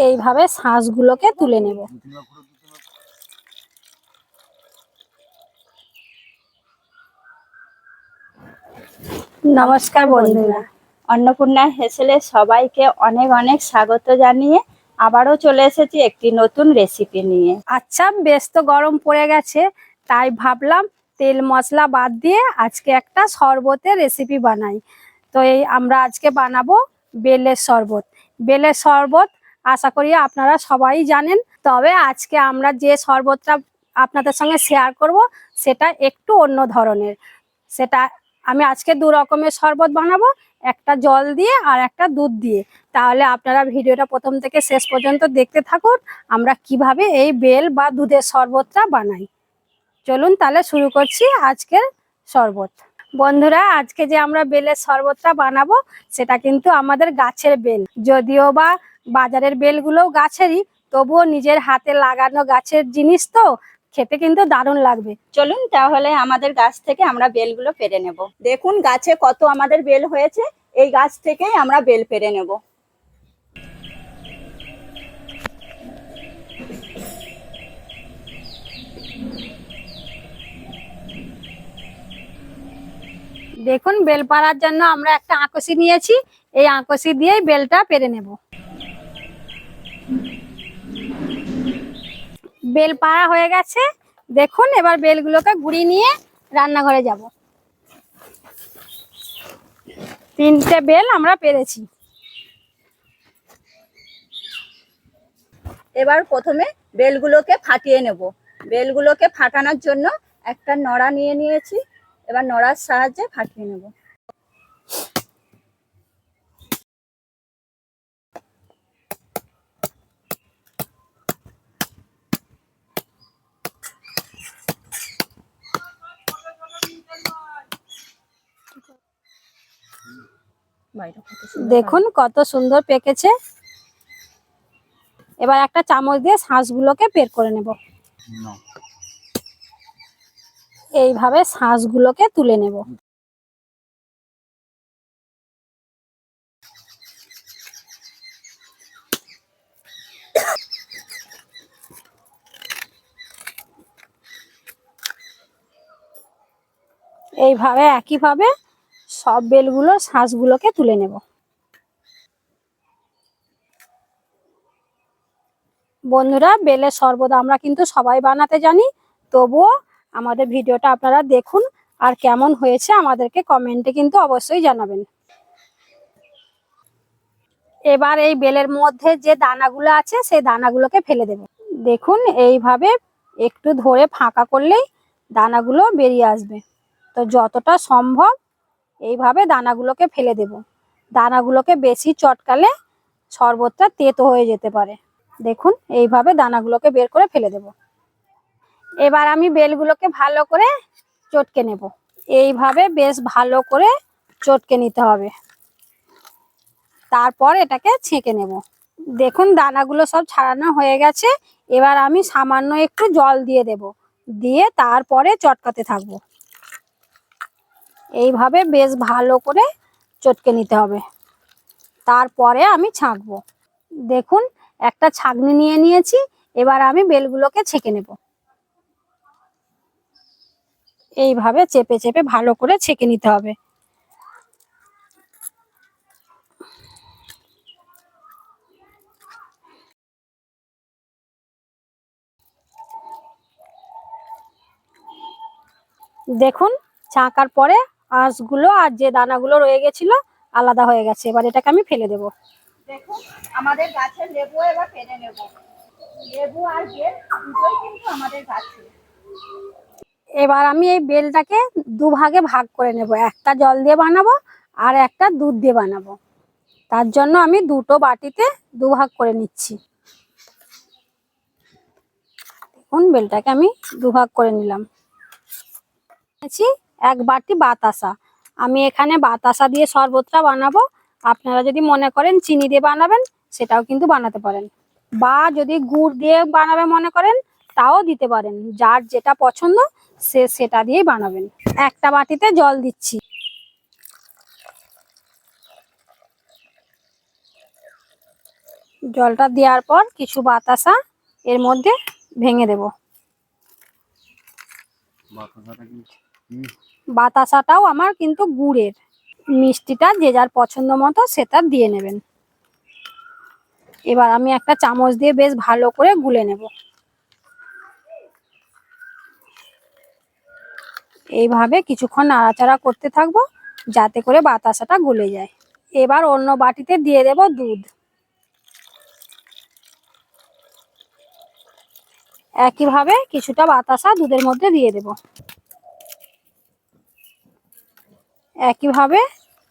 এইভাবে শাঁসগুলোকে তুলে নেব। নমস্কার বন্ধুরা, অন্নপূর্ণা হেসেলে সবাইকে অনেক অনেক স্বাগত জানিয়ে আবারও চলে এসেছি একটি নতুন রেসিপি নিয়ে। আচ্ছা, বেশ তো গরম পড়ে গেছে, তাই ভাবলাম তেল মশলা বাদ দিয়ে আজকে একটা শরবতের রেসিপি বানাই। তো আমরা আজকে বানাবো বেলের শরবত। বেলের শরবত আশা করি আপনারা সবাই জানেন, তবে আজকে আমরা যে শরবতটা আপনাদের সঙ্গে শেয়ার করব সেটা একটু অন্য ধরনের। সেটা আমি আজকে দু রকমের শরবত বানাবো, একটা জল দিয়ে আর একটা দুধ দিয়ে। তাহলে আপনারা ভিডিওটা প্রথম থেকে শেষ পর্যন্ত দেখতে থাকুন, আমরা কিভাবে এই বেল বা দুধের শরবতটা বানাই। চলুন তাহলে শুরু করছি আজকের শরবত। বন্ধুরা, আজকে যে আমরা বেলের শরবতটা বানাবো সেটা কিন্তু আমাদের গাছের বেল। যদিও বা বাজারের বেলগুলোও গাছেরই, তবুও নিজের হাতে লাগানো গাছের জিনিস তো খেতে কিন্তু দারুণ লাগবে। চলুন তাহলে আমাদের গাছ থেকে আমরা বেলগুলো পেরে নেব। দেখুন গাছে কত আমাদের বেল হয়েছে, এই গাছ থেকেই আমরা বেল পেরে নেব। দেখুন, বেল পাড়ার জন্য আমরা একটা আঁকশি নিয়েছি, এই আঁকশি দিয়েই বেলটা পেরে নেব। বেল পাড়া হয়ে গেছে, দেখুন এবার বেলগুলোকে গুঁড়ি নিয়ে রান্নাঘরে যাব। 3টে বেল আমরা পেরেছি। এবার প্রথমে বেলগুলোকে ফাটিয়ে নেব। বেলগুলোকে ফাটানোর জন্য একটা নড়া নিয়ে নিয়েছি, এবার নড়ার সাহায্যে ফাটিয়ে নেব। দেখুন কত সুন্দর পেকেছে। এবার একটা চামচ দিয়ে শাঁসগুলোকে বের করে নেব। এইভাবে শাঁসগুলোকে তুলে নেব। এইভাবে একইভাবে সব বেলগুলো শাঁসগুলোকে তুলে নেব। বন্ধুরা, বেলের শরবত আমরা কিন্তু সবাই বানাতে জানি, তবুও আমাদের ভিডিওটা আপনারা দেখুন, আর কেমন হয়েছে আমাদেরকে কমেন্টে কিন্তু অবশ্যই জানাবেন। এবার এই বেলের মধ্যে যে দানাগুলো আছে সেই দানাগুলোকে ফেলে দেব। দেখুন এইভাবে একটু ধরে ফাঁকা করলেই দানাগুলো বেরিয়ে আসবে। তো যতটা সম্ভব এইভাবে দানাগুলোকে ফেলে দেব। দানাগুলোকে বেশি চটকালে শরবতটা তেতো হয়ে যেতে পারে। দেখুন এইভাবে দানাগুলোকে বের করে ফেলে দেব। এবার আমি বেলগুলোকে ভালো করে চটকে নেব। এইভাবে বেশ ভালো করে চটকে নিতে হবে, তারপর এটাকে ছেঁকে নেব। দেখুন দানাগুলো সব ছাড়ানো হয়ে গেছে। এবার আমি সামান্য একটু জল দিয়ে দেব, দিয়ে তারপরে চটকাতে থাকবো। এইভাবে বেশ ভালো করে চটকে নিতে হবে, তারপরে আমি ছাঁকবো। দেখুন একটা ছাঁকনি নিয়ে নিয়েছি, এবার আমি বেলগুলোকে ছেঁকে নেব। এইভাবে চেপে চেপে ভালো করে ছেঁকে নিতে হবে। দেখুন ছাঁকার পরে আঁশগুলো আর যে দানাগুলো রয়ে গেছিল আলাদা হয়ে গেছে। এবার এটাকে আমি ফেলে দেব। দেখুন আমাদের গাছের লেবু এবার পেরে নেব। লেবু আর বেল দুটোই কিন্তু আমাদের গাছে। এবার আমি এই বেলটাকে দুভাগে ভাগ করে নেব, একটা জল দিয়ে বানাবো আর একটা দুধ দিয়ে বানাবো। তার জন্য আমি দুটো বাটিতে দুভাগ করে নিচ্ছি। দেখুন বেলটাকে আমি দুভাগ করে নিলাম। এক বাটি বাতাসা। আমি এখানে বাতাসা দিয়ে শরবতটা বানাবো। আপনারা যদি মনে করেন চিনি দিয়ে বানাবেন সেটাও কিন্তু বানাতে পারেন, বা যদি গুড় দিয়ে বানাবে মনে করেন তাও দিতে পারেন। যার যেটা পছন্দ সে সেটা দিয়েই বানাবেন। একটা বাটিতে জল দিচ্ছি। জলটা দেওয়ার পর কিছু বাতাসা এর মধ্যে ভেঙে দেব। বাতাসাটাও আমার কিন্তু গুড়ের, মিষ্টিটা যে যার পছন্দ মতো সেটা দিয়ে নেবেন। এবার আমি একটা চামচ দিয়ে বেশ ভালো করে গুলে নেব। এইভাবে কিছুক্ষণ নাড়াচাড়া করতে থাকবো যাতে করে বাতাসাটা গলে যায়। এবার অন্য বাটিতে দিয়ে দেব দুধ। একইভাবে কিছুটা বাতাসা দুধের মধ্যে দিয়ে দেব। একইভাবে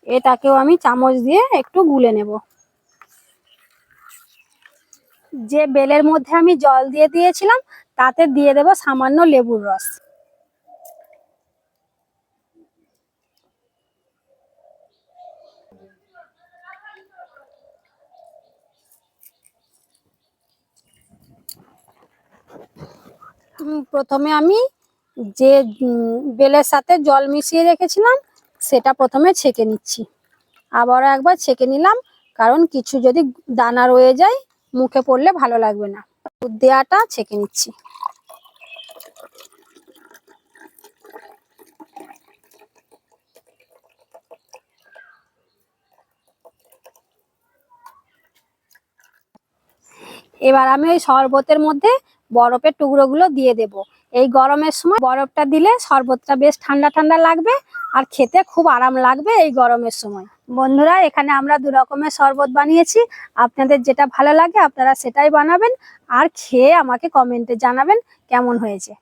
এটাকেও আমি চামচ দিয়ে একটু গুলে নেব। যে বেলের মধ্যে আমি জল দিয়ে দিয়েছিলাম তাতে দিয়ে দেব সামান্য লেবুর রস। প্রথমে আমি যে বেলের সাথে জল মিশিয়ে রেখেছিলাম সেটা প্রথমে ছেঁকে নিচ্ছি। আবারও একবার ছেঁকে নিলাম, কারণ কিছু যদি দানা রয়ে যায় মুখে পড়লে ভালো লাগবে না। দুধ দেওয়াটা ছেঁকে নিচ্ছি। এবার আমি ওই শরবতের মধ্যে বরফের টুকরোগুলো দিয়ে দেব। এই গরমের সময় বরফটা দিলে শরবতটা বেশ ঠান্ডা ঠান্ডা লাগবে আর খেতে খুব আরাম লাগবে এই গরমের সময়। বন্ধুরা, এখানে আমরা 2 রকমের শরবত বানিয়েছি। আপনাদের যেটা ভালো লাগে আপনারা সেটাই বানাবেন আর খেয়ে আমাকে কমেন্টে জানাবেন কেমন হয়েছে।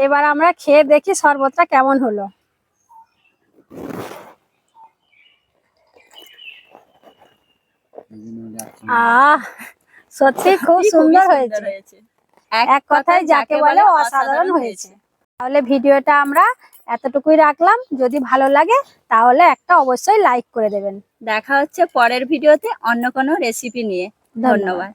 এবার আমরা খেয়ে দেখি শরবতটা কেমন হলো। সত্যি খুব সুন্দর হয়েছে। এক কথায় যাকে বলে অসাধারণ হয়েছে। তাহলে ভিডিওটা আমরা এতটুকুই রাখলাম। যদি ভালো লাগে তাহলে একটা অবশ্যই লাইক করে দেবেন। দেখা হচ্ছে পরের ভিডিওতে অন্য কোনো রেসিপি নিয়ে। ধন্যবাদ।